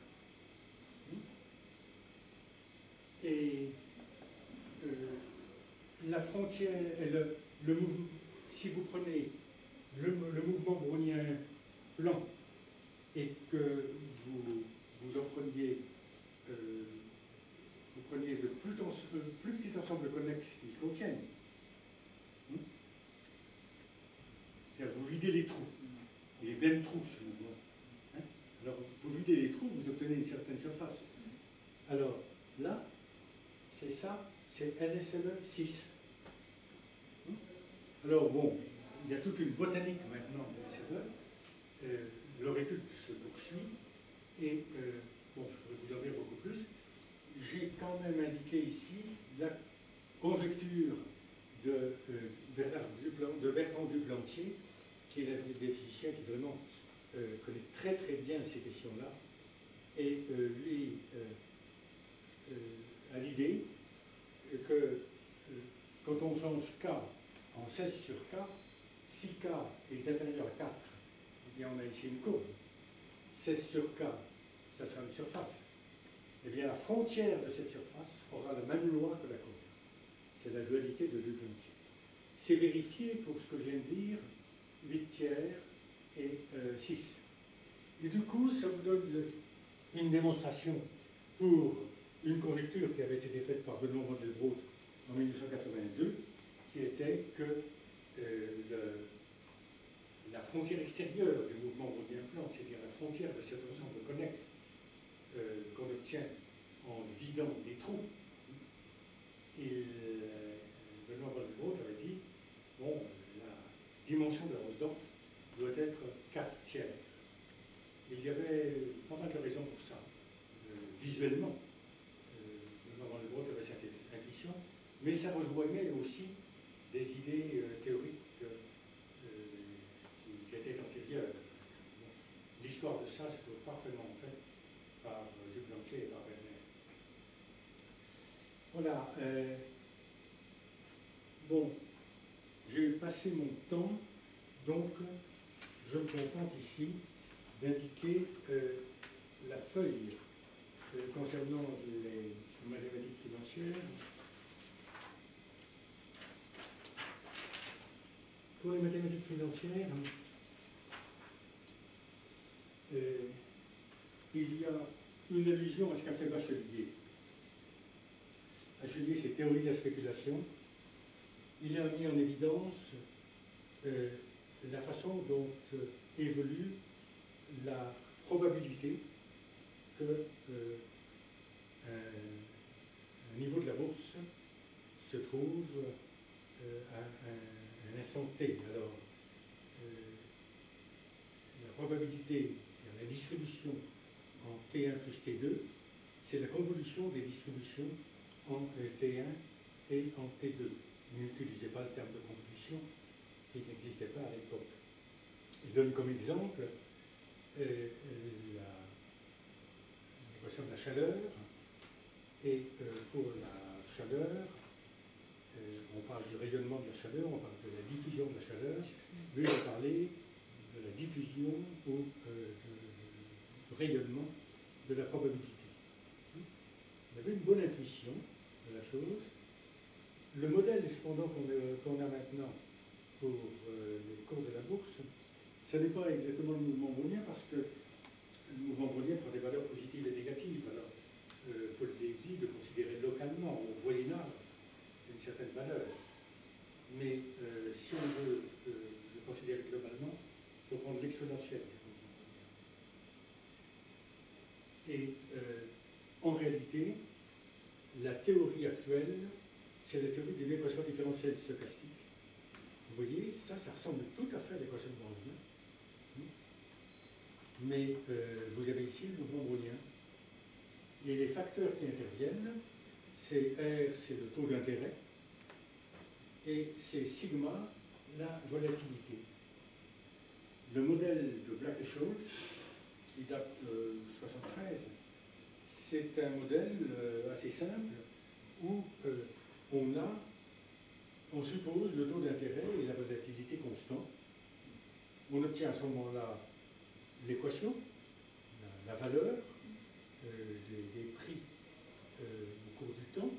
Et la frontière, le mouvement, si vous prenez le mouvement brownien plan et que vous en preniez, vous preniez de plus petits ensembles connexes qui se contiennent, c'est-à-dire vous videz les trous, il y a bien de trous ce mouvement. Alors vous videz les trous, vous obtenez une certaine surface. Alors là, c'est ça, c'est LSLE 6. Alors bon, il y a toute une botanique maintenant de LSLE. Leur étude se poursuit et bon, je pourrais vous en dire beaucoup plus. J'ai quand même indiqué ici la conjecture de Bertrand Duplantier, qui est l'un des physiciens qui vraiment connaît très très bien ces questions-là, et lui a l'idée que quand on change K en 16 sur K, si K est inférieur à 4, eh bien on a ici une courbe. 16 sur K, ça sera une surface. Eh bien la frontière de cette surface aura la même loi que la courbe. C'est la dualité de Duplantier. C'est vérifié pour ce que je viens de dire, 8 tiers et 6. Et du coup, ça vous donne une démonstration pour une conjecture qui avait été faite par Benoît Mandelbrot en 1982, qui était que la frontière extérieure du mouvement brownien plan, c'est-à-dire la frontière de cet ensemble connexe qu'on obtient en vidant des trous, Benoît Mandelbrot avait dit, bon, la dimension de Hausdorff doit être 4 tiers. Il y avait pas mal de raisons pour ça. Visuellement, Benoît Mandelbrot avait cette intuition, mais ça rejoignait aussi des idées théoriques qui étaient antérieures. L'histoire de ça se trouve parfaitement faite par Duplantier et par Werner. Voilà. Bon, j'ai passé mon temps, donc je me contente ici d'indiquer la feuille concernant les mathématiques financières. Pour les mathématiques financières, il y a une allusion à ce qu'a fait Bachelier. Bachelier, c'est théorie de la spéculation. Il a mis en évidence la façon dont évolue la probabilité que un niveau de la bourse se trouve à un instant T. Alors, la probabilité, c'est la distribution en T1 plus T2, c'est la convolution des distributions entre T1 et en T2. Il n'utilisait pas le terme de convolution qui n'existait pas à l'époque. Il donne comme exemple l'équation de la chaleur Et pour la chaleur, on parle du rayonnement de la chaleur, on parle de la diffusion de la chaleur. Lui, il va parler de la diffusion ou du rayonnement de la probabilité. Vous avez une bonne intuition de la chose. Le modèle, cependant, qu'on a maintenant pour les cours de la bourse, ce n'est pas exactement le mouvement brownien parce que le mouvement brownien prend des valeurs positives et négatives. Alors, Paul Lévy de considérer localement, au Moyen Âge, une certaine valeur. Mais si on veut le considérer globalement, il faut prendre l'exponentielle. Et en réalité, la théorie actuelle, c'est la théorie d'une équation différentielle stochastique. Vous voyez, ça ressemble tout à fait à l'équation de Brownien. Mais vous avez ici le mouvement brownien. Et les facteurs qui interviennent, c'est R, c'est le taux d'intérêt, et c'est sigma, la volatilité. Le modèle de Black et Scholes, qui date de 1973, c'est un modèle assez simple où on suppose le taux d'intérêt et la volatilité constants. On obtient à ce moment-là l'équation, la valeur des prix au cours du temps,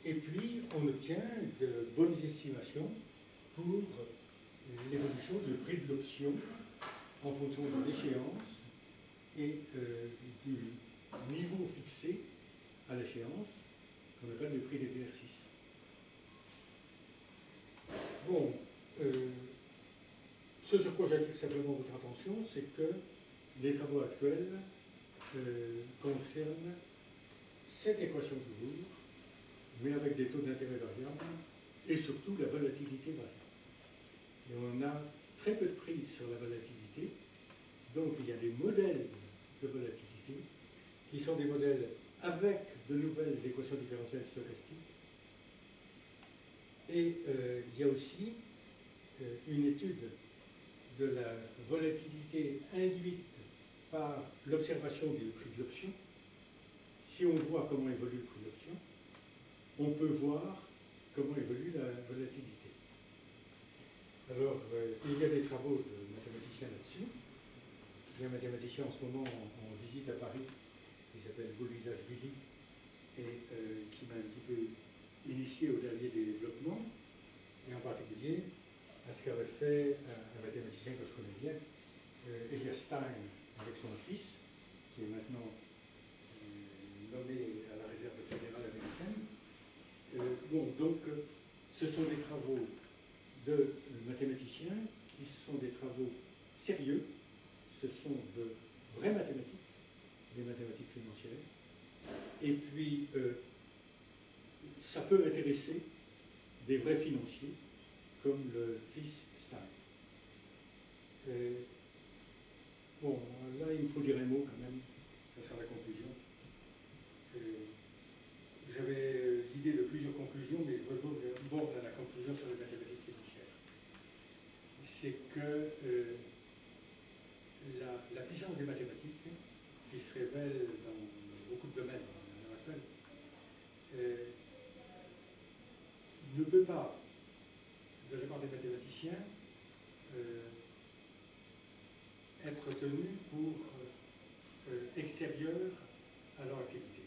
et puis on obtient de bonnes estimations pour l'évolution du prix de l'option en fonction de l'échéance et du niveau fixé à l'échéance, qu'on appelle le prix d'exercice. Bon, ce sur quoi j'attire simplement votre attention, c'est que les travaux actuels concernent cette équation toujours, mais avec des taux d'intérêt variables et surtout la volatilité variable. Et on a très peu de prise sur la volatilité, donc il y a des modèles de volatilité qui sont des modèles avec de nouvelles équations différentielles stochastiques. Et il y a aussi une étude de la volatilité induite par l'observation du prix de l'option. Si on voit comment évolue le prix de l'option, on peut voir comment évolue la volatilité. Alors, il y a des travaux de mathématiciens là-dessus. Il y a un mathématicien en ce moment en visite à Paris qui s'appelle Boulizashvili et qui m'a un petit peu initié au dernier des développements, et en particulier à ce qu'avait fait un mathématicien que je connais bien, Elias Stein, avec son fils, qui est maintenant nommé à la réserve fédérale américaine. Donc, ce sont des travaux de mathématiciens qui sont des travaux sérieux, ce sont de vraies mathématiques, des mathématiques financières, et puis ça peut intéresser des vrais financiers comme le fils Stein. Bon, là il me faut dire un mot quand même, ça sera la conclusion. J'avais l'idée de plusieurs conclusions, mais je reborde à la conclusion sur les mathématiques financières. C'est que la puissance des mathématiques, qui se révèle dans beaucoup de domaines à l'heure actuelle, ne peut pas, de la part des mathématiciens, être tenue pour extérieure à leur activité.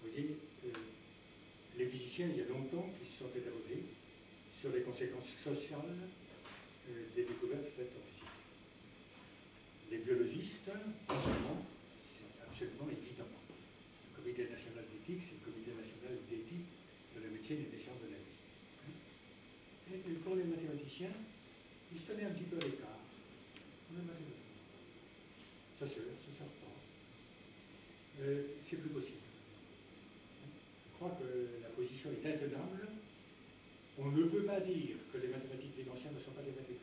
Vous voyez, les physiciens, il y a longtemps, qui se sont interrogés sur les conséquences sociales des découvertes faites en physique. Les biologistes, en ce moment, c'est absolument évident. Le Comité national d'éthique, c'est le Comité national d'éthique de la médecine et des sciences de la vie. Et pour les mathématiciens, ils se tenaient un petit peu à l'écart. On est mathématicien. Ça se sort pas. C'est plus possible. Je crois que la position est intenable. On ne peut pas dire que les mathématiques financières ne sont pas des mathématiques.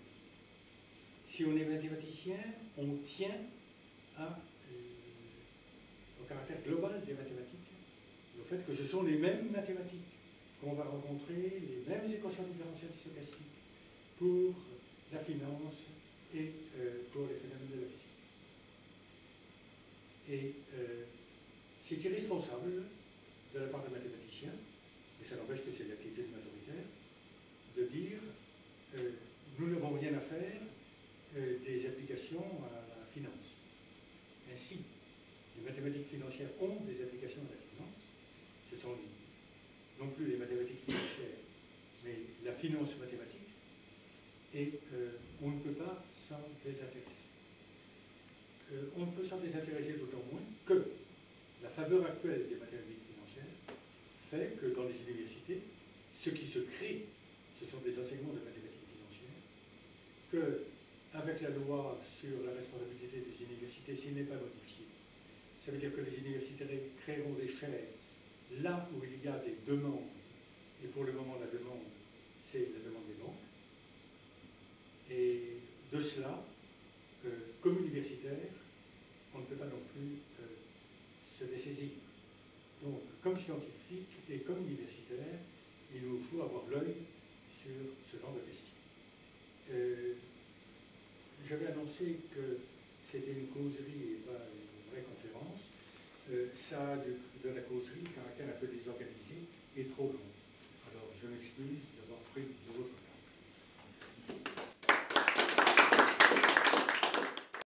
Si on est mathématicien, on tient au caractère global des mathématiques, au fait que ce sont les mêmes mathématiques qu'on va rencontrer, les mêmes équations différentielles stochastiques pour la finance et pour les phénomènes de la physique. Et c'est irresponsable de la part des mathématiciens, et ça n'empêche que c'est l'attitude majoritaire, de dire nous n'avons rien à faire des applications à la finance. Ainsi, les mathématiques financières ont des applications à la finance. Ce sont non plus les mathématiques financières, mais la finance mathématique, et on ne peut pas s'en désintéresser. On ne peut s'en désintéresser d'autant moins que la faveur actuelle des mathématiques financières fait que dans les universités, ce qui se crée, ce sont des enseignements de mathématiques financières, qu'avec la loi sur la responsabilité des universités, s'il n'est pas modifié, ça veut dire que les universités créeront des chaires là où il y a des demandes, et pour le moment la demande, c'est la demande des banques, et de cela, comme universitaire, on ne peut pas non plus se dessaisir. Donc, comme scientifique et comme universitaire, il nous faut avoir l'œil sur ce genre de questions. J'avais annoncé que c'était une causerie et pas une vraie conférence. Ça a de la causerie, caractère un peu désorganisé et trop long. Alors, je m'excuse d'avoir pris de votre